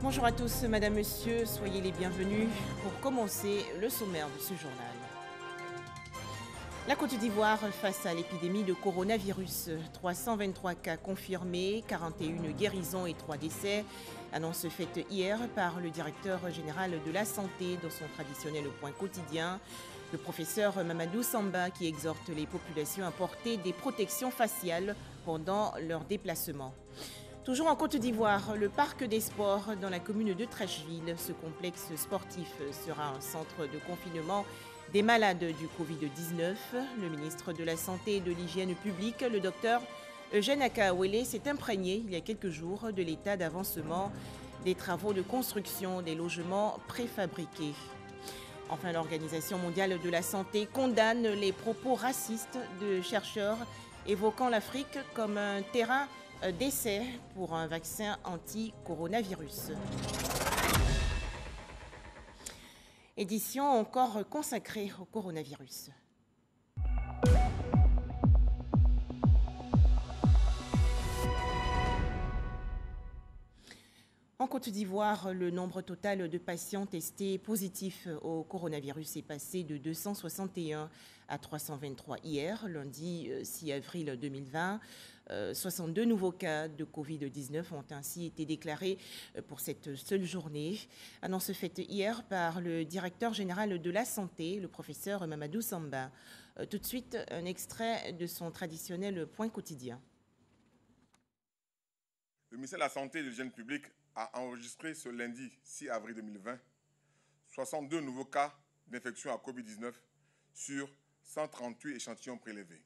Bonjour à tous, madame, monsieur, soyez les bienvenus pour commencer le sommaire de ce journal. La Côte d'Ivoire face à l'épidémie de coronavirus. 323 cas confirmés, 41 guérisons et 3 décès. Annonce faite hier par le directeur général de la santé dans son traditionnel point quotidien. Le professeur Mamadou Samba qui exhorte les populations à porter des protections faciales pendant leur déplacement. Toujours en Côte d'Ivoire, le parc des sports dans la commune de Trècheville. Ce complexe sportif sera un centre de confinement des malades du Covid-19. Le ministre de la Santé et de l'Hygiène publique, le docteur Eugène Akaouélé, s'est imprégné il y a quelques jours de l'état d'avancement des travaux de construction des logements préfabriqués. Enfin, l'Organisation mondiale de la santé condamne les propos racistes de chercheurs évoquant l'Afrique comme un terrain d'essai pour un vaccin anti-coronavirus. Édition encore consacrée au coronavirus. En Côte d'Ivoire, le nombre total de patients testés positifs au coronavirus est passé de 261 à 323 hier, lundi 6 avril 2020. 62 nouveaux cas de Covid-19 ont ainsi été déclarés pour cette seule journée. Annonce faite hier par le directeur général de la santé, le professeur Mamadou Samba. Tout de suite, un extrait de son traditionnel point quotidien. Le ministère de la Santé et de l'Hygiène publique a enregistré ce lundi 6 avril 2020 62 nouveaux cas d'infection à Covid-19 sur 138 échantillons prélevés,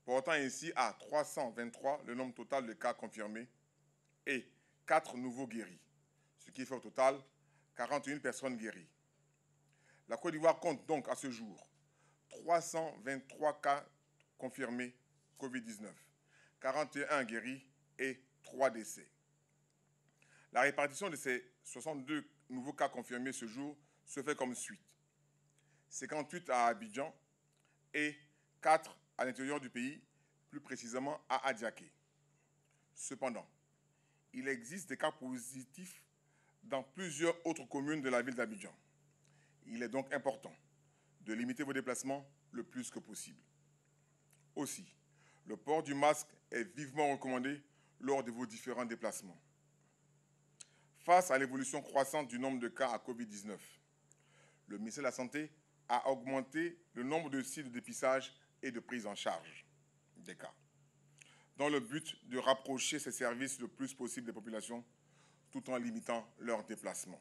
portant ainsi à 323 le nombre total de cas confirmés et 4 nouveaux guéris, ce qui fait au total 41 personnes guéries. La Côte d'Ivoire compte donc à ce jour 323 cas confirmés Covid-19, 41 guéris et 3 décès. La répartition de ces 62 nouveaux cas confirmés ce jour se fait comme suit. 58 à Abidjan et 4 à l'intérieur du pays, plus précisément à Adiaké. Cependant, il existe des cas positifs dans plusieurs autres communes de la ville d'Abidjan. Il est donc important de limiter vos déplacements le plus que possible. Aussi, le port du masque est vivement recommandé lors de vos différents déplacements. Face à l'évolution croissante du nombre de cas à Covid-19, le ministère de la Santé a augmenté le nombre de sites de dépistage et de prise en charge des cas, dans le but de rapprocher ces services le plus possible des populations tout en limitant leurs déplacements.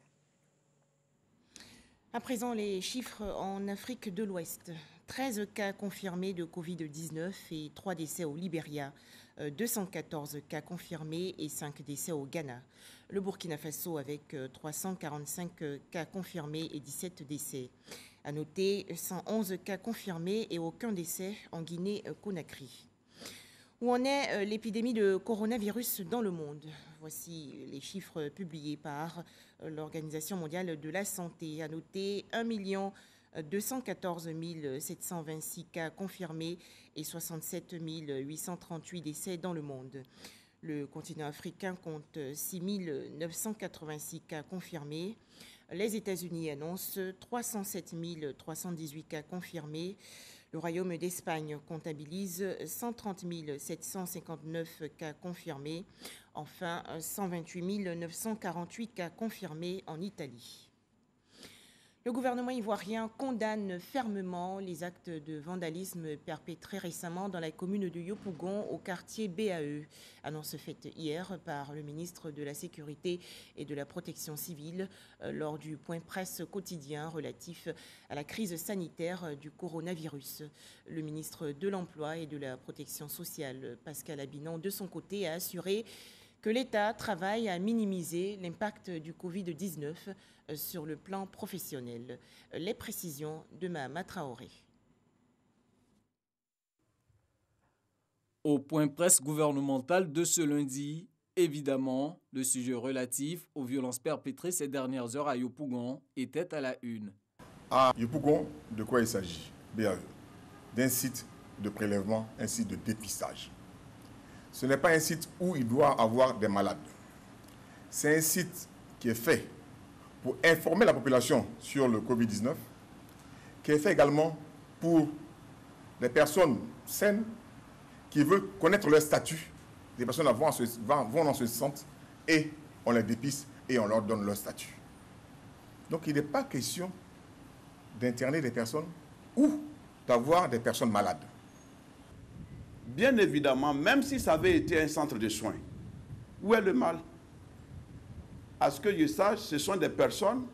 À présent, les chiffres en Afrique de l'Ouest. 13 cas confirmés de Covid-19 et 3 décès au Libéria. 214 cas confirmés et 5 décès au Ghana. Le Burkina Faso avec 345 cas confirmés et 17 décès. À noter 111 cas confirmés et aucun décès en Guinée-Conakry. Où en est l'épidémie de coronavirus dans le monde? Voici les chiffres publiés par l'Organisation mondiale de la santé. À noter 1 214 726 cas confirmés et 67 838 décès dans le monde. Le continent africain compte 6 986 cas confirmés. Les États-Unis annoncent 307 318 cas confirmés. Le Royaume d'Espagne comptabilise 130 759 cas confirmés. Enfin, 128 948 cas confirmés en Italie. Le gouvernement ivoirien condamne fermement les actes de vandalisme perpétrés récemment dans la commune de Yopougon au quartier BAE. Annonce faite hier par le ministre de la Sécurité et de la Protection civile lors du point presse quotidien relatif à la crise sanitaire du coronavirus. Le ministre de l'Emploi et de la Protection sociale, Pascal Abinon, de son côté, a assuré que l'État travaille à minimiser l'impact du Covid-19 sur le plan professionnel. Les précisions de Mahama Traoré. Au point presse gouvernemental de ce lundi, évidemment, le sujet relatif aux violences perpétrées ces dernières heures à Yopougon était à la une. À Yopougon, de quoi il s'agit? BAE, d'un site de prélèvement, un site de dépistage. Ce n'est pas un site où il doit avoir des malades. C'est un site qui est fait pour informer la population sur le Covid-19, qui est fait également pour les personnes saines qui veulent connaître leur statut. Les personnes vont dans ce centre et on les dépiste et on leur donne leur statut. Donc il n'est pas question d'interner des personnes ou d'avoir des personnes malades. Bien évidemment, même si ça avait été un centre de soins, où est le mal? À ce que je sache, ce sont des personnes,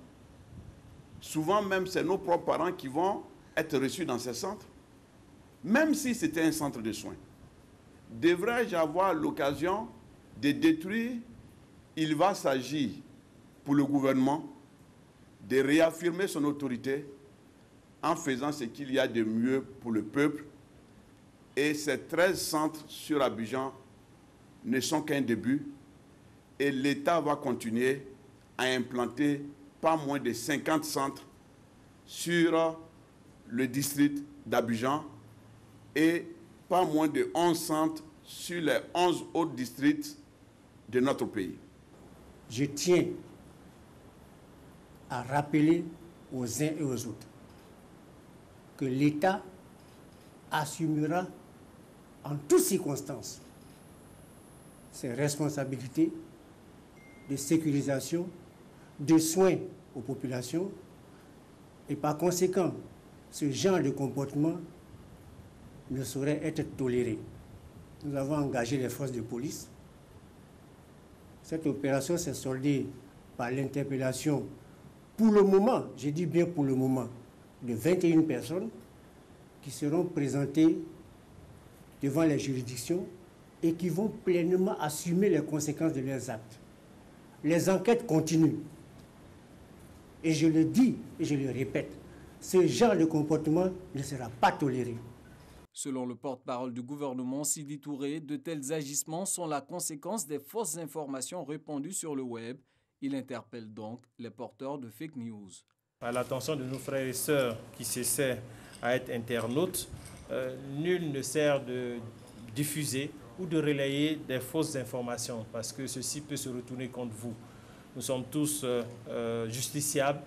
souvent même c'est nos propres parents qui vont être reçus dans ces centres. Même si c'était un centre de soins, devrais-je avoir l'occasion de détruire? Il va s'agir pour le gouvernement de réaffirmer son autorité en faisant ce qu'il y a de mieux pour le peuple. Et ces 13 centres sur Abidjan ne sont qu'un début. Et l'État va continuer à implanter pas moins de 50 centres sur le district d'Abidjan et pas moins de 11 centres sur les 11 autres districts de notre pays. Je tiens à rappeler aux uns et aux autres que l'État assumera en toutes circonstances ses responsabilités de sécurisation, de soins aux populations et par conséquent, ce genre de comportement ne saurait être toléré. Nous avons engagé les forces de police. Cette opération s'est soldée par l'interpellation, pour le moment, je dis bien pour le moment, de 21 personnes qui seront présentées devant les juridictions et qui vont pleinement assumer les conséquences de leurs actes. Les enquêtes continuent. Et je le dis et je le répète, ce genre de comportement ne sera pas toléré. Selon le porte-parole du gouvernement, Sidi Touré, de tels agissements sont la conséquence des fausses informations répandues sur le web. Il interpelle donc les porteurs de fake news. À l'attention de nos frères et sœurs qui s'essaient à être internautes, nul ne sert de diffuser ou de relayer des fausses informations parce que ceci peut se retourner contre vous. Nous sommes tous justiciables.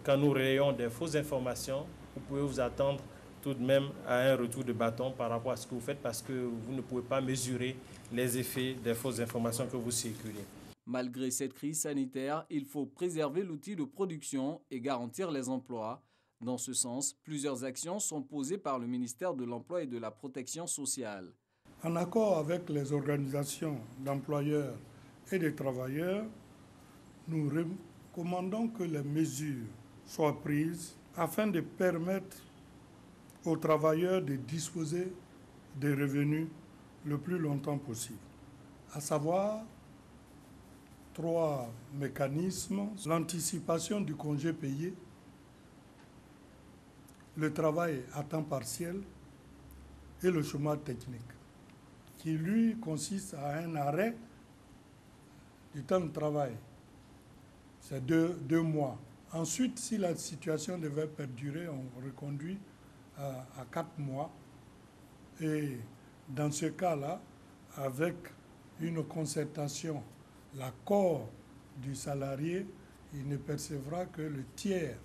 Quand nous relayons des fausses informations, vous pouvez vous attendre tout de même à un retour de bâton par rapport à ce que vous faites parce que vous ne pouvez pas mesurer les effets des fausses informations que vous circulez. Malgré cette crise sanitaire, il faut préserver l'outil de production et garantir les emplois. Dans ce sens, plusieurs actions sont posées par le ministère de l'Emploi et de la Protection sociale. En accord avec les organisations d'employeurs et de travailleurs, nous recommandons que les mesures soient prises afin de permettre aux travailleurs de disposer des revenus le plus longtemps possible, à savoir 3 mécanismes: l'anticipation du congé payé, le travail à temps partiel et le chômage technique, qui lui consiste à un arrêt du temps de travail. C'est 2 mois. Ensuite, si la situation devait perdurer, on reconduit à 4 mois. Et dans ce cas-là, avec une concertation, l'accord du salarié, il ne percevra que le tiers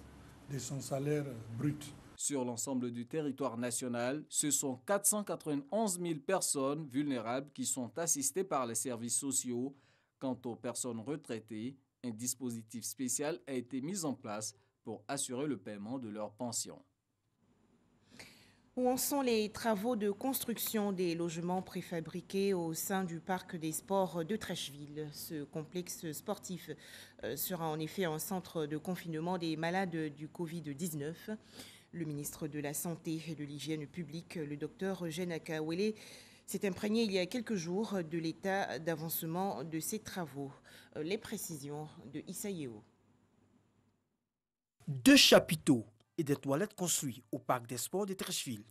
de son salaire brut. Sur l'ensemble du territoire national, ce sont 491 000 personnes vulnérables qui sont assistées par les services sociaux. Quant aux personnes retraitées, un dispositif spécial a été mis en place pour assurer le paiement de leurs pensions. Où en sont les travaux de construction des logements préfabriqués au sein du parc des sports de Trècheville? Ce complexe sportif sera en effet un centre de confinement des malades du Covid-19. Le ministre de la Santé et de l'Hygiène publique, le docteur Eugène Akawele, s'est imprégné il y a quelques jours de l'état d'avancement de ces travaux. Les précisions de Issa Yeo. 2 chapiteaux et des toilettes construits au parc des sports de Trècheville.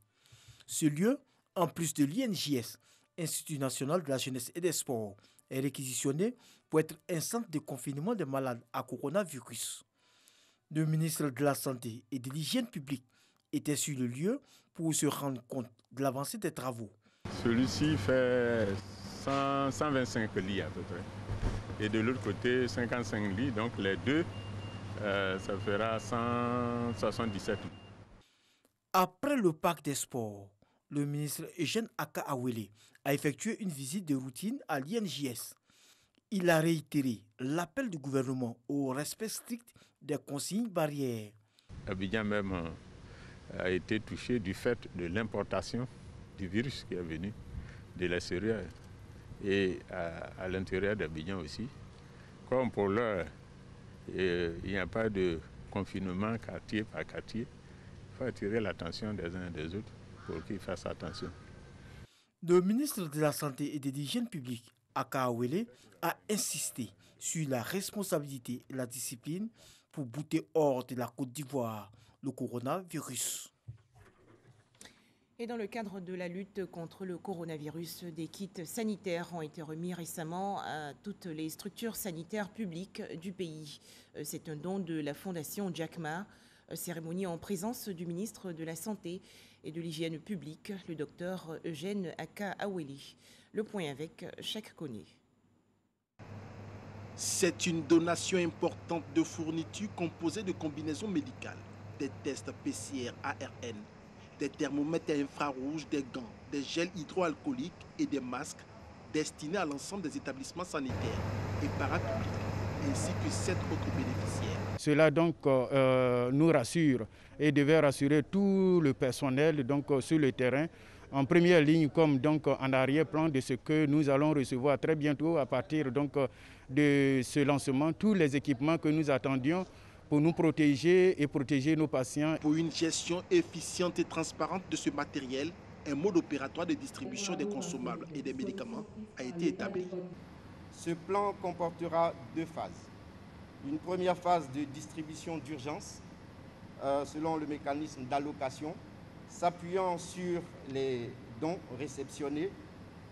Ce lieu, en plus de l'INJS, Institut national de la jeunesse et des sports, est réquisitionné pour être un centre de confinement des malades à coronavirus. Le ministre de la Santé et de l'Hygiène publique était sur le lieu pour se rendre compte de l'avancée des travaux. Celui-ci fait 125 lits à peu près. et de l'autre côté 55 lits. Donc les deux, ça fera 177 lits. Après le parc des sports, le ministre Eugène Aka Awele a effectué une visite de routine à l'INJS. Il a réitéré l'appel du gouvernement au respect strict des consignes barrières. Abidjan même a été touché du fait de l'importation du virus qui est venu de l'extérieur et à l'intérieur d'Abidjan aussi. Comme pour l'heure, il n'y a pas de confinement quartier par quartier, il faut attirer l'attention des uns et des autres pour qu'ils fassent attention. Le ministre de la Santé et de l'Hygiène publique, Aka Awele, a insisté sur la responsabilité et la discipline pour bouter hors de la Côte d'Ivoire le coronavirus. Et dans le cadre de la lutte contre le coronavirus, des kits sanitaires ont été remis récemment à toutes les structures sanitaires publiques du pays. C'est un don de la Fondation Jack Ma. Cérémonie en présence du ministre de la Santé et de l'Hygiène publique, le docteur Eugène Aka Awele. Le point avec Cheikh Koné. C'est une donation importante de fournitures composées de combinaisons médicales, des tests PCR ARN, des thermomètres infrarouges, des gants, des gels hydroalcooliques et des masques destinés à l'ensemble des établissements sanitaires et parapublics, ainsi que 7 autres bénéficiaires. Cela donc nous rassure et devait rassurer tout le personnel donc, sur le terrain, en première ligne comme donc, en arrière-plan de ce que nous allons recevoir très bientôt à partir donc, de ce lancement, tous les équipements que nous attendions pour nous protéger et protéger nos patients. Pour une gestion efficiente et transparente de ce matériel, un mode opératoire de distribution des consommables et des médicaments a été établi. Ce plan comportera 2 phases. Une première phase de distribution d'urgence selon le mécanisme d'allocation, s'appuyant sur les dons réceptionnés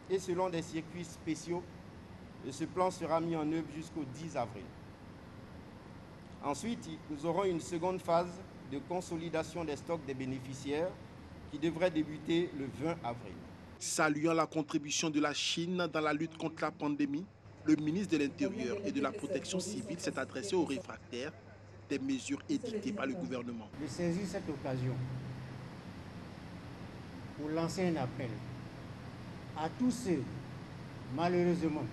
et selon des circuits spéciaux. Et ce plan sera mis en œuvre jusqu'au 10 avril. Ensuite, nous aurons une seconde phase de consolidation des stocks des bénéficiaires qui devrait débuter le 20 avril. Saluant la contribution de la Chine dans la lutte contre la pandémie, le ministre de l'Intérieur et de la Protection civile s'est adressé aux réfractaires des mesures édictées par le gouvernement. Je saisis cette occasion pour lancer un appel à tous ceux, malheureusement,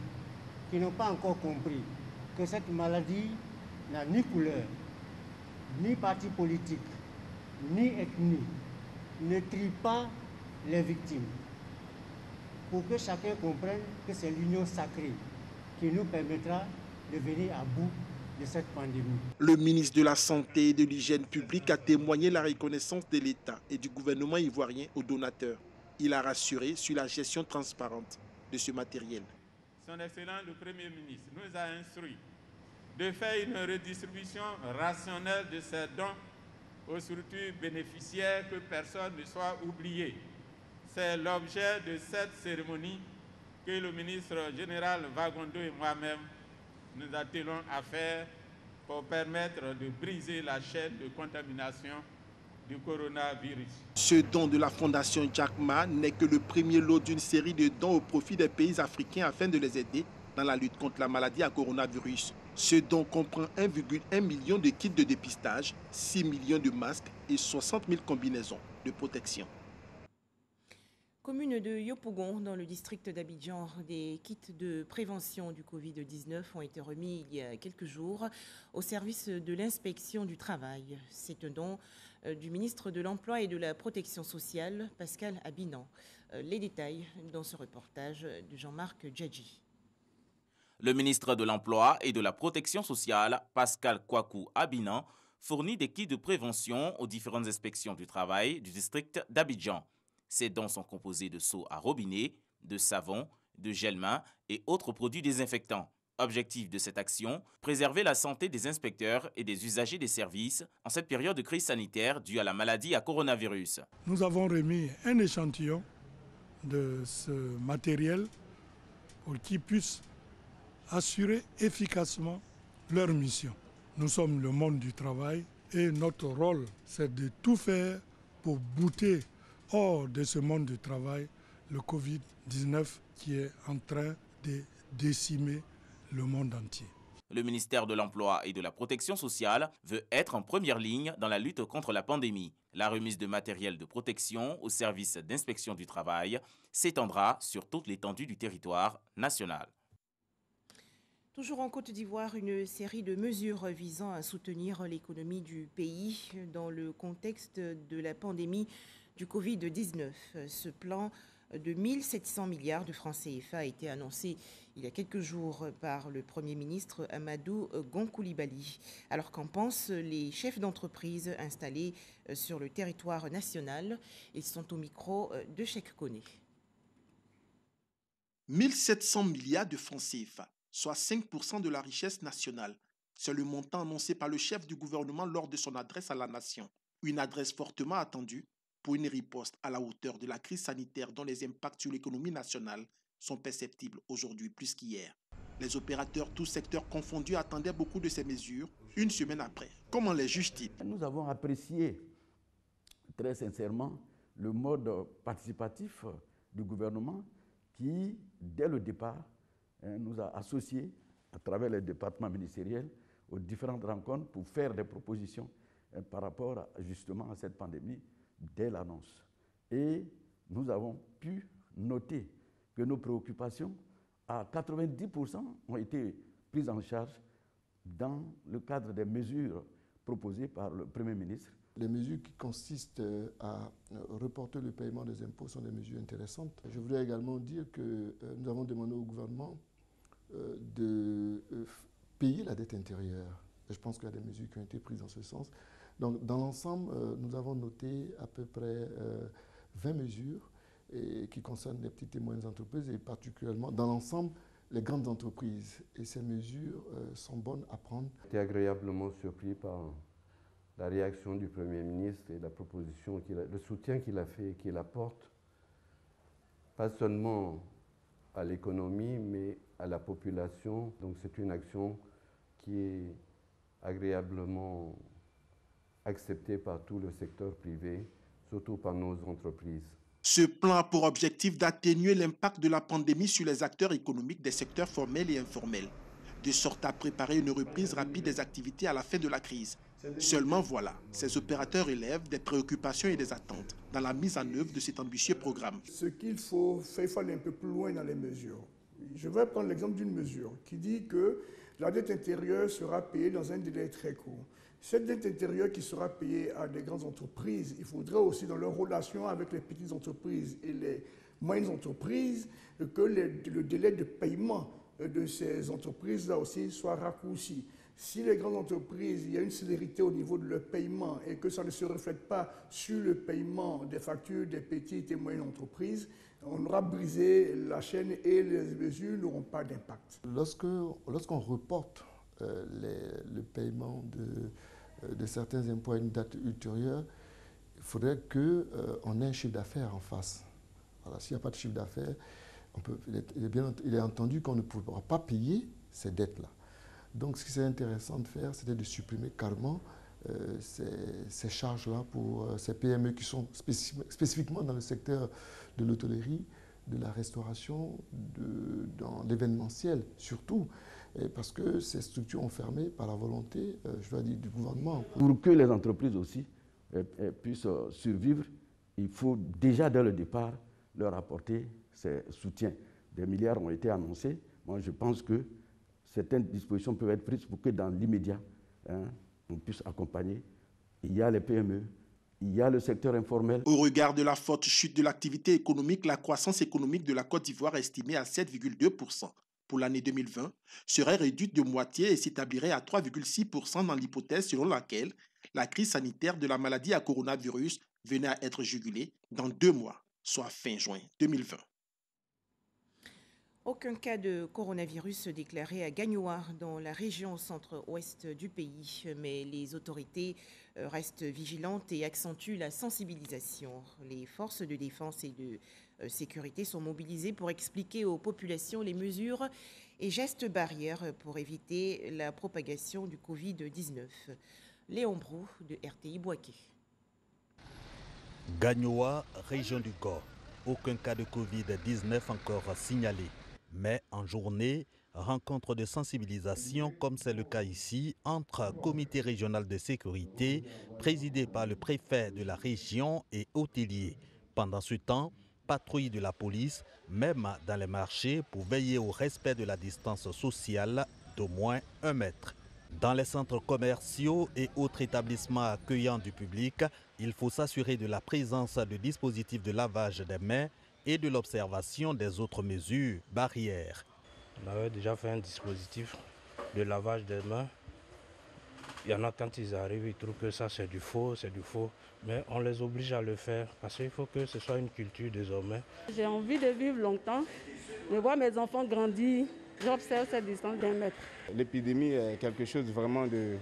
qui n'ont pas encore compris que cette maladie n'a ni couleur, ni parti politique, ni ethnie, ne trie pas les victimes. Pour que chacun comprenne que c'est l'union sacrée qui nous permettra de venir à bout de cette pandémie. Le ministre de la Santé et de l'Hygiène publique a témoigné la reconnaissance de l'État et du gouvernement ivoirien aux donateurs. Il a rassuré sur la gestion transparente de ce matériel. Son Excellence le Premier ministre nous a instruit de faire une redistribution rationnelle de ces dons aux structures bénéficiaires, que personne ne soit oublié. C'est l'objet de cette cérémonie que le ministre général Vagondo et moi-même nous attelons à faire pour permettre de briser la chaîne de contamination du coronavirus. Ce don de la Fondation Jack Ma n'est que le premier lot d'une série de dons au profit des pays africains afin de les aider dans la lutte contre la maladie à coronavirus. Ce don comprend 1,1 million de kits de dépistage, 6 millions de masques et 60 000 combinaisons de protection. Commune de Yopougon, dans le district d'Abidjan, des kits de prévention du Covid-19 ont été remis il y a quelques jours au service de l'inspection du travail. C'est un don du ministre de l'Emploi et de la Protection sociale, Pascal Abinan. Les détails dans ce reportage de Jean-Marc Djadji. Le ministre de l'Emploi et de la Protection sociale, Pascal Kwaku Abinan, fournit des kits de prévention aux différentes inspections du travail du district d'Abidjan. Ces dons sont composés de seaux à robinet, de savon, de gel-main et autres produits désinfectants. Objectif de cette action, préserver la santé des inspecteurs et des usagers des services en cette période de crise sanitaire due à la maladie à coronavirus. Nous avons remis un échantillon de ce matériel pour qu'ils puissent assurer efficacement leur mission. Nous sommes le monde du travail et notre rôle, c'est de tout faire pour bouter hors de ce monde du travail le Covid-19 qui est en train de décimer le monde entier. Le ministère de l'Emploi et de la Protection sociale veut être en première ligne dans la lutte contre la pandémie. La remise de matériel de protection aux services d'inspection du travail s'étendra sur toute l'étendue du territoire national. Toujours en Côte d'Ivoire, une série de mesures visant à soutenir l'économie du pays dans le contexte de la pandémie du Covid-19. Ce plan de 1700 milliards de francs CFA a été annoncé il y a quelques jours par le Premier ministre Amadou Gon Coulibaly. Alors qu'en pensent les chefs d'entreprise installés sur le territoire national? Ils sont au micro de Cheikh Koné. 1700 milliards de francs CFA, soit 5% de la richesse nationale. C'est le montant annoncé par le chef du gouvernement lors de son adresse à la nation. Une adresse fortement attendue pour une riposte à la hauteur de la crise sanitaire dont les impacts sur l'économie nationale sont perceptibles aujourd'hui plus qu'hier. Les opérateurs, tous secteurs confondus, attendaient beaucoup de ces mesures une semaine après. Comment les juge-t-il? Nous avons apprécié très sincèrement le mode participatif du gouvernement qui, dès le départ, nous a associés à travers les départements ministériels aux différentes rencontres pour faire des propositions par rapport justement à cette pandémie dès l'annonce. Et nous avons pu noter que nos préoccupations, à 90%, ont été prises en charge dans le cadre des mesures proposées par le Premier ministre. Les mesures qui consistent à reporter le paiement des impôts sont des mesures intéressantes. Je voudrais également dire que nous avons demandé au gouvernement de payer la dette intérieure. Et je pense qu'il y a des mesures qui ont été prises dans ce sens. Donc, dans l'ensemble, nous avons noté à peu près 20 mesures qui concernent les petites et moyennes entreprises et particulièrement, dans l'ensemble, les grandes entreprises. Et ces mesures sont bonnes à prendre. J'étais agréablement surpris par la réaction du Premier ministre et la proposition, le soutien qu'il a fait et qu'il apporte, pas seulement à l'économie, mais à la population. Donc c'est une action qui est agréablement acceptée par tout le secteur privé, surtout par nos entreprises. Ce plan a pour objectif d'atténuer l'impact de la pandémie sur les acteurs économiques des secteurs formels et informels, de sorte à préparer une reprise rapide des activités à la fin de la crise. Seulement voilà, ces opérateurs élèvent des préoccupations et des attentes dans la mise en œuvre de cet ambitieux programme. Ce qu'il faut faire, il faut aller un peu plus loin dans les mesures. Je vais prendre l'exemple d'une mesure qui dit que la dette intérieure sera payée dans un délai très court. Cette dette intérieure qui sera payée à des grandes entreprises, il faudrait aussi dans leur relation avec les petites entreprises et les moyennes entreprises que le délai de paiement de ces entreprises-là aussi soit raccourci. Si les grandes entreprises, il y a une célérité au niveau de leur paiement et que ça ne se reflète pas sur le paiement des factures des petites et moyennes entreprises, on aura brisé la chaîne et les mesures n'auront pas d'impact. Lorsqu'on reporte le paiement de certains impôts à une date ultérieure, il faudrait qu'on ait un chiffre d'affaires en face. Voilà, s'il n'y a pas de chiffre d'affaires, il est entendu qu'on ne pourra pas payer ces dettes-là. Donc, ce qui serait intéressant de faire, c'était de supprimer carrément ces charges-là pour ces PME qui sont spécifiquement dans le secteur de l'hôtellerie, de la restauration, dans l'événementiel surtout, parce que ces structures ont fermé par la volonté, je dois dire, du gouvernement. Pour que les entreprises aussi puissent survivre, il faut déjà dès le départ leur apporter ces soutiens. Des milliards ont été annoncés. Moi, je pense que certaines dispositions peuvent être prises pour que dans l'immédiat, on puisse accompagner. Il y a les PME, il y a le secteur informel. Au regard de la forte chute de l'activité économique, la croissance économique de la Côte d'Ivoire, estimée à 7,2% pour l'année 2020, serait réduite de moitié et s'établirait à 3,6% dans l'hypothèse selon laquelle la crise sanitaire de la maladie à coronavirus venait à être jugulée dans 2 mois, soit fin juin 2020. Aucun cas de coronavirus déclaré à Gagnoa, dans la région centre-ouest du pays, mais les autorités restent vigilantes et accentuent la sensibilisation. Les forces de défense et de sécurité sont mobilisées pour expliquer aux populations les mesures et gestes barrières pour éviter la propagation du Covid-19. Léon Brou de RTI Bouaké. Gagnoa, région du Gord. Aucun cas de Covid-19 encore signalé. Mais en journée, rencontres de sensibilisation, comme c'est le cas ici, entre comité régional de sécurité, présidé par le préfet de la région et hôteliers. Pendant ce temps, patrouille de la police, même dans les marchés, pour veiller au respect de la distance sociale d'au moins 1 mètre. Dans les centres commerciaux et autres établissements accueillant du public, il faut s'assurer de la présence de dispositifs de lavage des mains et de l'observation des autres mesures barrières. On avait déjà fait un dispositif de lavage des mains. Il y en a quand ils arrivent, ils trouvent que ça c'est du faux, mais on les oblige à le faire parce qu'il faut que ce soit une culture désormais. J'ai envie de vivre longtemps, de voir mes enfants grandir, j'observe cette distance d'1 mètre. L'épidémie est quelque chose vraiment de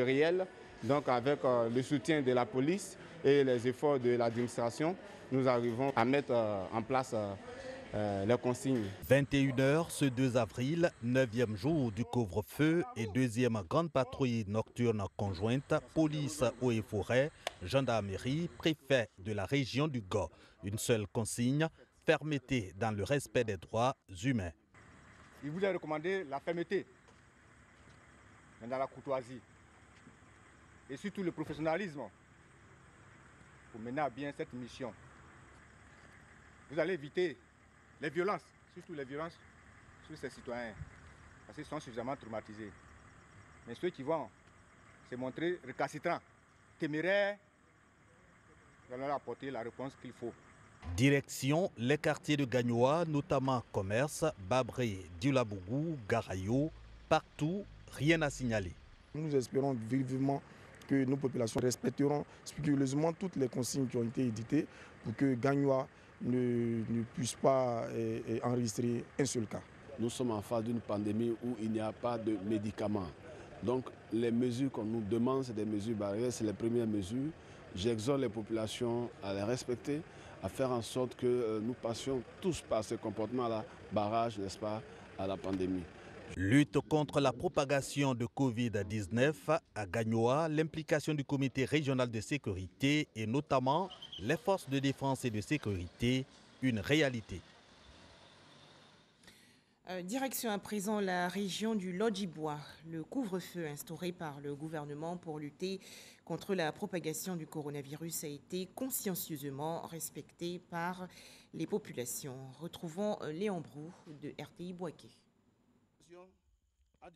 réel, donc avec le soutien de la police et les efforts de l'administration, nous arrivons à mettre en place les consignes. 21h ce 2 avril, 9e jour du couvre-feu et 2e grande patrouille nocturne conjointe, police, eaux et forêts, gendarmerie, préfet de la région du Go. Une seule consigne, fermeté dans le respect des droits humains. Il vous a recommandé la fermeté, mais dans la courtoisie et surtout le professionnalisme pour mener à bien cette mission. Vous allez éviter les violences, surtout les violences sur ces citoyens, parce qu'ils sont suffisamment traumatisés. Mais ceux qui vont se montrer récalcitrants, téméraires, nous allons leur apporter la réponse qu'il faut. Direction les quartiers de Gagnoa, notamment Commerce, Babré, Dioulabougou, Garayo, partout, rien à signaler. Nous espérons vivement que nos populations respecteront scrupuleusement toutes les consignes qui ont été éditées pour que Gagnoa ne puisse pas enregistrer un seul cas. Nous sommes en phase d'une pandémie où il n'y a pas de médicaments. Donc les mesures qu'on nous demande, c'est des mesures barrières, c'est les premières mesures. J'exhorte les populations à les respecter, à faire en sorte que nous passions tous par ce comportement-là, barrage, n'est-ce pas, à la pandémie. Lutte contre la propagation de Covid-19 à Gagnoa, l'implication du comité régional de sécurité et notamment les forces de défense et de sécurité, une réalité. Direction à présent la région du Lodjibois. Le couvre-feu instauré par le gouvernement pour lutter contre la propagation du coronavirus a été consciencieusement respecté par les populations. Retrouvons Léon Brou de RTI Boaké.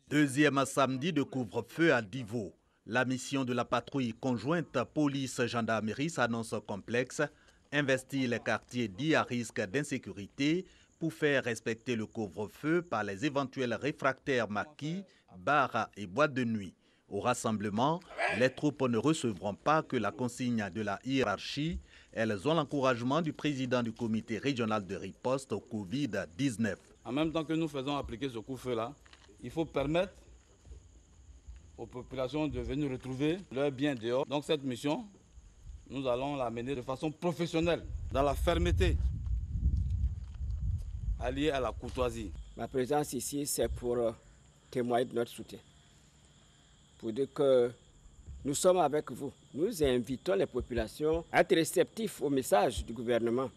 2e samedi de couvre-feu à Divo. La mission de la patrouille conjointe police-gendarmerie s'annonce complexe. Investir les quartiers dits à risque d'insécurité pour faire respecter le couvre-feu par les éventuels réfractaires maquis, bars et boîtes de nuit. Au rassemblement, les troupes ne recevront pas que la consigne de la hiérarchie. Elles ont l'encouragement du président du comité régional de riposte au Covid-19. En même temps que nous faisons appliquer ce couvre-feu-là, il faut permettre aux populations de venir retrouver leurs biens dehors. Donc cette mission, nous allons la mener de façon professionnelle, dans la fermeté, alliée à la courtoisie. Ma présence ici, c'est pour témoigner de notre soutien. Pour dire que nous sommes avec vous. Nous invitons les populations à être réceptifs au message du gouvernement.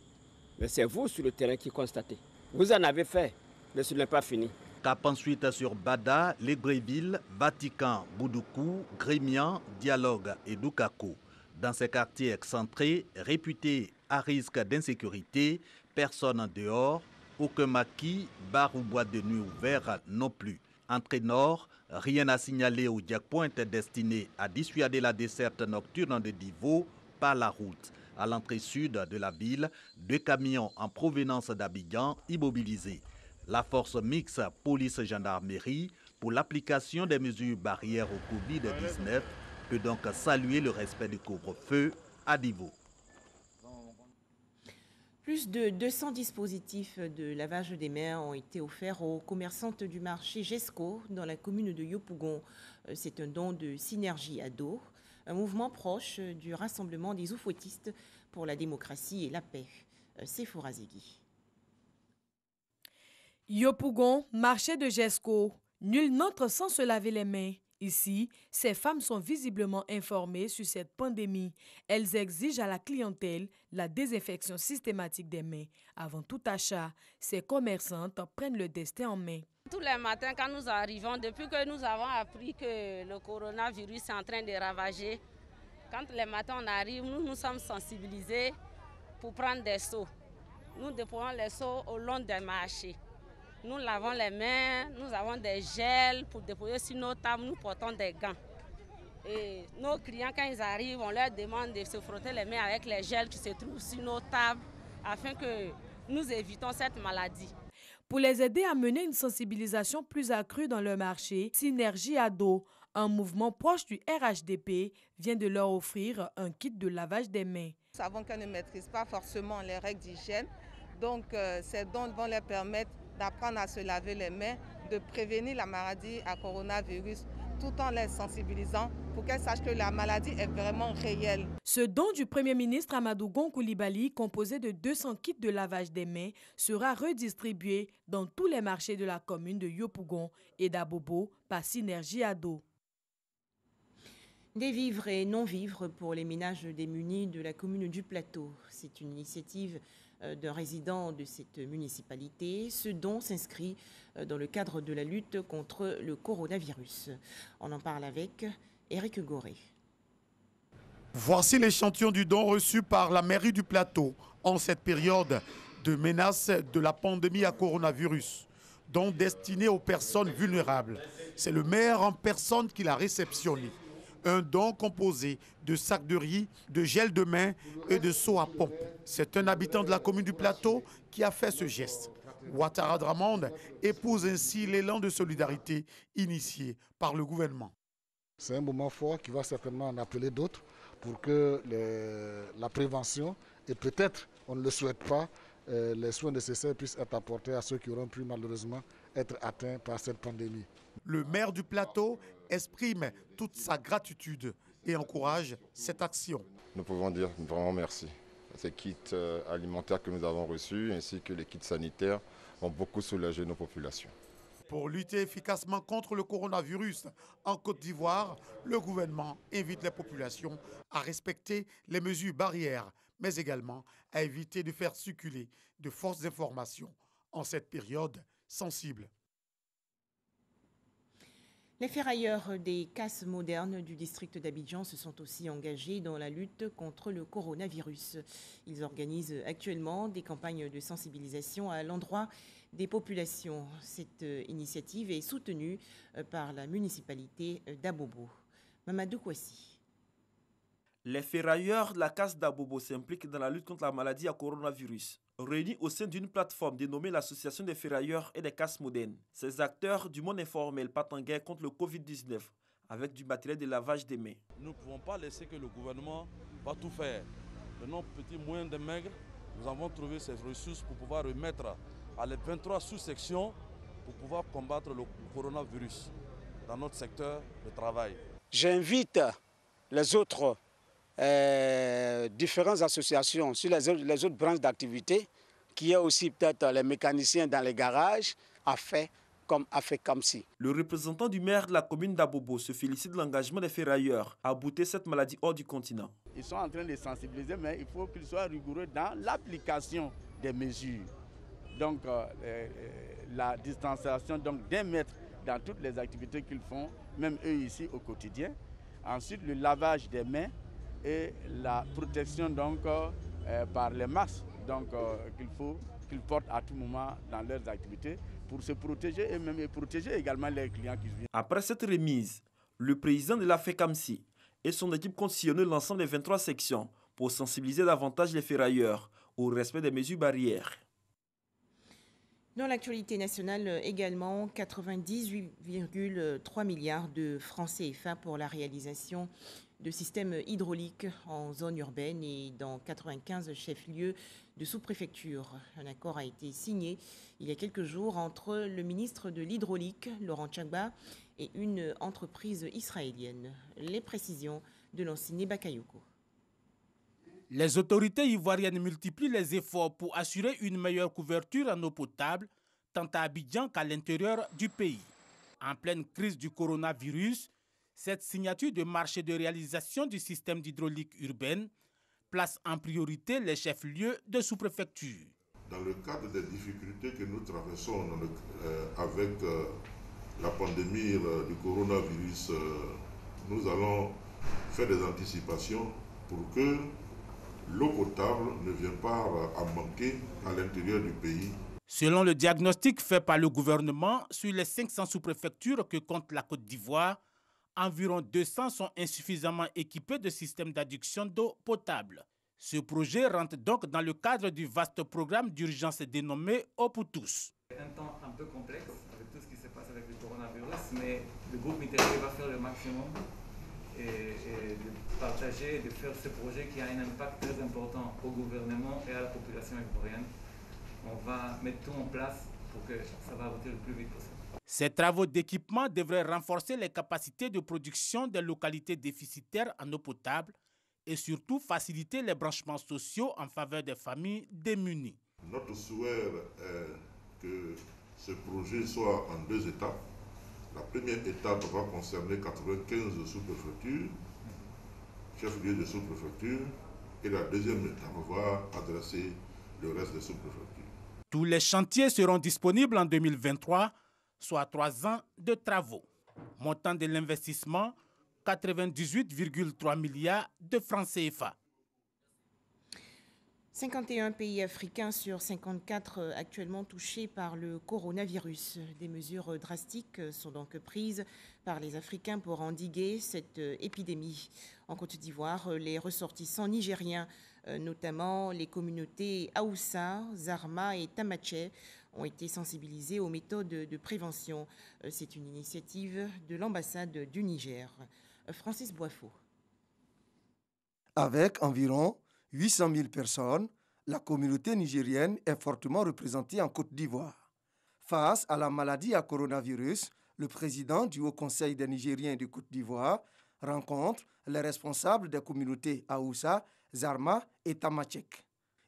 Mais c'est vous sur le terrain qui constatez. Vous en avez fait, mais ce n'est pas fini. Cap ensuite sur Bada, Légreville, Vatican, Boudoukou, Grémian, Dialogue et Doukako. Dans ces quartiers excentrés, réputés à risque d'insécurité, personne en dehors, aucun maquis, bar ou boîte de nuit ouvert non plus. Entrée nord, rien à signaler au checkpoint destiné à dissuader la desserte nocturne de Divo par la route. À l'entrée sud de la ville, 2 camions en provenance d'Abidjan immobilisés. La force mixte police-gendarmerie pour l'application des mesures barrières au Covid-19 peut donc saluer le respect du couvre-feu à Divo. Plus de 200 dispositifs de lavage des mains ont été offerts aux commerçantes du marché GESCO dans la commune de Yopougon. C'est un don de Synergie Ado, un mouvement proche du Rassemblement des oufouettistes pour la démocratie et la paix. Sephora Zegui. Yopougon, marché de GESCO. Nul n'entre sans se laver les mains. Ici, ces femmes sont visiblement informées sur cette pandémie. Elles exigent à la clientèle la désinfection systématique des mains. Avant tout achat, ces commerçantes prennent le destin en main. Tous les matins, quand nous arrivons, depuis que nous avons appris que le coronavirus est en train de ravager, quand les matins on arrive, nous sommes sensibilisés pour prendre des seaux. Nous déployons les seaux au long des marchés. Nous lavons les mains, nous avons des gels pour déployer sur nos tables, nous portons des gants. Et nos clients, quand ils arrivent, on leur demande de se frotter les mains avec les gels qui se trouvent sur nos tables afin que nous évitons cette maladie. Pour les aider à mener une sensibilisation plus accrue dans le marché, Synergie Ado, un mouvement proche du RHDP, vient de leur offrir un kit de lavage des mains. Nous savons qu'elles ne maîtrisent pas forcément les règles d'hygiène, donc ces dons vont leur permettre d'apprendre à se laver les mains, de prévenir la maladie à coronavirus, tout en les sensibilisant pour qu'elles sachent que la maladie est vraiment réelle. Ce don du Premier ministre Amadou Gon Coulibaly, composé de 200 kits de lavage des mains, sera redistribué dans tous les marchés de la commune de Yopougon et d'Abobo par Synergie Ado. Des vivres et non-vivres pour les ménages démunis de la commune du Plateau. C'est une initiative d'un résident de cette municipalité. Ce don s'inscrit dans le cadre de la lutte contre le coronavirus. On en parle avec Éric Goré. Voici l'échantillon du don reçu par la mairie du Plateau en cette période de menace de la pandémie à coronavirus, don destiné aux personnes vulnérables. C'est le maire en personne qui l'a réceptionné. Un don composé de sacs de riz, de gel de main et de seaux à pompe. C'est un habitant de la commune du Plateau qui a fait ce geste. Ouattara Dramonde épouse ainsi l'élan de solidarité initié par le gouvernement. C'est un moment fort qui va certainement en appeler d'autres pour que la prévention et peut-être, on ne le souhaite pas, les soins nécessaires puissent être apportés à ceux qui auront pu malheureusement être atteints par cette pandémie. Le maire du Plateau exprime toute sa gratitude et encourage cette action. Nous pouvons dire vraiment merci. Ces kits alimentaires que nous avons reçus ainsi que les kits sanitaires vont beaucoup soulager nos populations. Pour lutter efficacement contre le coronavirus en Côte d'Ivoire, le gouvernement invite les populations à respecter les mesures barrières, mais également à éviter de faire circuler de fausses informations en cette période sensible. Les ferrailleurs des casses modernes du district d'Abidjan se sont aussi engagés dans la lutte contre le coronavirus. Ils organisent actuellement des campagnes de sensibilisation à l'endroit des populations. Cette initiative est soutenue par la municipalité d'Abobo. Mamadou Kouassi. Les ferrailleurs de la casse d'Abobo s'impliquent dans la lutte contre la maladie à coronavirus. Réunis au sein d'une plateforme dénommée l'Association des ferrailleurs et des casses modernes, ces acteurs du monde informel partent en guerre contre le Covid-19 avec du matériel de lavage des mains. Nous ne pouvons pas laisser que le gouvernement va tout faire. De nos petits moyens de maigre, nous avons trouvé ces ressources pour pouvoir remettre à les 23 sous-sections pour pouvoir combattre le coronavirus dans notre secteur de travail. J'invite les autres différentes associations sur les autres branches d'activité, qui est aussi peut-être les mécaniciens dans les garages, à faire comme si. Le représentant du maire de la commune d'Abobo se félicite de l'engagement des ferrailleurs à bouter cette maladie hors du continent. Ils sont en train de sensibiliser, mais il faut qu'ils soient rigoureux dans l'application des mesures. Donc la distanciation d'1 mètre dans toutes les activités qu'ils font, même eux ici au quotidien. Ensuite, le lavage des mains et la protection donc par les masques qu'il faut qu'ils portent à tout moment dans leurs activités pour se protéger eux-mêmes et protéger également les clients qui viennent. Après cette remise, le président de la FECAMSI et son équipe comptent sillonner l'ensemble des 23 sections pour sensibiliser davantage les ferrailleurs au respect des mesures barrières. Dans l'actualité nationale également, 98,3 milliards de francs CFA pour la réalisation de systèmes hydrauliques en zone urbaine et dans 95 chefs-lieux de sous-préfecture. Un accord a été signé il y a quelques jours entre le ministre de l'Hydraulique, Laurent Tchagba, et une entreprise israélienne. Les précisions de l'Anciné Bakayoko. Les autorités ivoiriennes multiplient les efforts pour assurer une meilleure couverture en eau potable, tant à Abidjan qu'à l'intérieur du pays. En pleine crise du coronavirus, Cette signature de marché de réalisation du système d'hydraulique urbaine place en priorité les chefs-lieux de sous-préfecture. Dans le cadre des difficultés que nous traversons avec la pandémie du coronavirus, nous allons faire des anticipations pour que l'eau potable ne vienne pas à manquer à l'intérieur du pays. Selon le diagnostic fait par le gouvernement, sur les 500 sous-préfectures que compte la Côte d'Ivoire, environ 200 sont insuffisamment équipés de systèmes d'adduction d'eau potable. Ce projet rentre donc dans le cadre du vaste programme d'urgence dénommé Eau pour tous. Un temps un peu complexe avec tout ce qui se passe avec le coronavirus, mais le groupe Mitterrand va faire le maximum et de partager et de faire ce projet qui a un impact très important au gouvernement et à la population ivoirienne. On va mettre tout en place pour que ça va aboutir le plus vite possible. Ces travaux d'équipement devraient renforcer les capacités de production des localités déficitaires en eau potable et surtout faciliter les branchements sociaux en faveur des familles démunies. Notre souhait est que ce projet soit en 2 étapes. La première étape va concerner 95 sous-préfectures, chefs-lieux de sous-préfecture, et la deuxième étape va adresser le reste des sous-préfectures. Tous les chantiers seront disponibles en 2023, soit 3 ans de travaux. Montant de l'investissement, 98,3 milliards de francs CFA. 51 pays africains sur 54 actuellement touchés par le coronavirus. Des mesures drastiques sont donc prises par les Africains pour endiguer cette épidémie. En Côte d'Ivoire, les ressortissants nigériens, notamment les communautés Haoussa, Zarma et Tamaché, ont été sensibilisés aux méthodes de prévention. C'est une initiative de l'ambassade du Niger. Francis Boifo. Avec environ 800 000 personnes, la communauté nigérienne est fortement représentée en Côte d'Ivoire. Face à la maladie à coronavirus, le président du Haut Conseil des Nigériens de Côte d'Ivoire rencontre les responsables des communautés Haoussa, Zarma et Tamachek.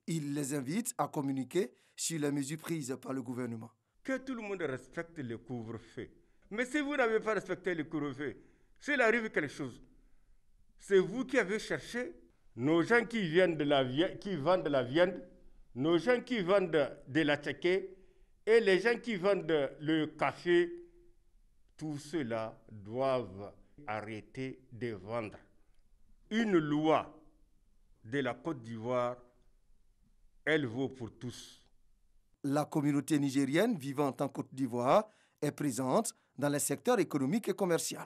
Il les invite à communiquer sur les mesures prises par le gouvernement. Que tout le monde respecte le couvre-feu. Mais si vous n'avez pas respecté le couvre-feu, s'il arrive quelque chose, c'est vous qui avez cherché nos gens qui viennent qui vendent de la viande, nos gens qui vendent de la tchéké et les gens qui vendent le café, tout cela doivent arrêter de vendre. Une loi de la Côte d'Ivoire, elle vaut pour tous. La communauté nigérienne vivant en Côte d'Ivoire est présente dans les secteurs économiques et commerciaux.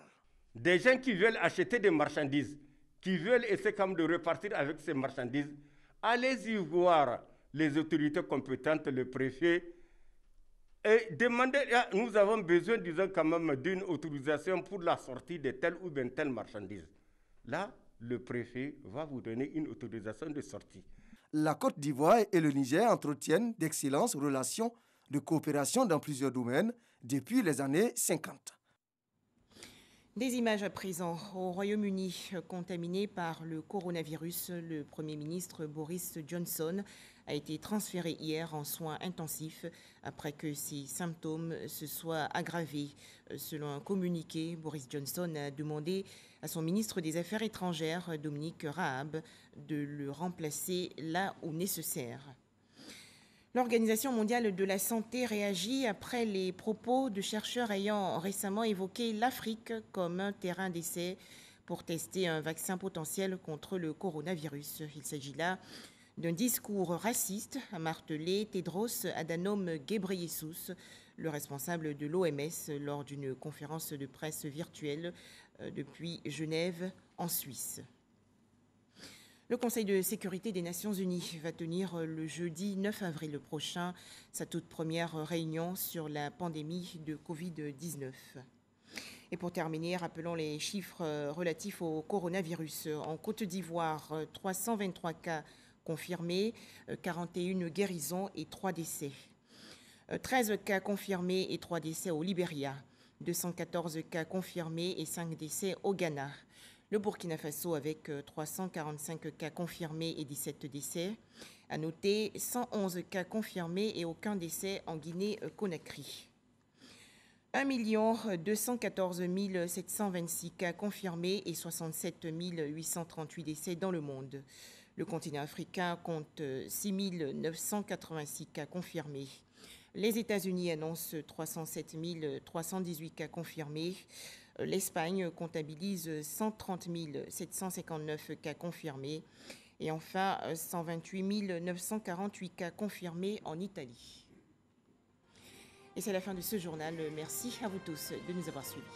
Des gens qui veulent acheter des marchandises, qui veulent essayer comme de repartir avec ces marchandises, allez-y voir les autorités compétentes, le préfet, et demandez, nous avons besoin, disons, quand même d'une autorisation pour la sortie de telle ou bien telle marchandise. Là, le préfet va vous donner une autorisation de sortie. La Côte d'Ivoire et le Niger entretiennent d'excellentes relations de coopération dans plusieurs domaines depuis les années 50. Des images à présent. Au Royaume-Uni, contaminé par le coronavirus, le Premier ministre Boris Johnson a été transféré hier en soins intensifs après que ses symptômes se soient aggravés. Selon un communiqué, Boris Johnson a demandé à son ministre des Affaires étrangères, Dominique Raab, de le remplacer là où nécessaire. L'Organisation mondiale de la santé réagit après les propos de chercheurs ayant récemment évoqué l'Afrique comme un terrain d'essai pour tester un vaccin potentiel contre le coronavirus. Il s'agit là d'un discours raciste, a martelé Tedros Adhanom Ghebreyesus, le responsable de l'OMS, lors d'une conférence de presse virtuelle depuis Genève, en Suisse. Le Conseil de sécurité des Nations Unies va tenir le jeudi 9 avril prochain sa toute première réunion sur la pandémie de Covid-19. Et pour terminer, rappelons les chiffres relatifs au coronavirus. En Côte d'Ivoire, 323 cas confirmés, 41 guérisons et 3 décès. 13 cas confirmés et 3 décès au Libéria. 214 cas confirmés et 5 décès au Ghana. Le Burkina Faso avec 345 cas confirmés et 17 décès. À noter 111 cas confirmés et aucun décès en Guinée-Conakry. 1 214 726 cas confirmés et 67 838 décès dans le monde. Le continent africain compte 6 986 cas confirmés. Les États-Unis annoncent 307 318 cas confirmés. L'Espagne comptabilise 130 759 cas confirmés. Et enfin, 128 948 cas confirmés en Italie. Et c'est la fin de ce journal. Merci à vous tous de nous avoir suivis.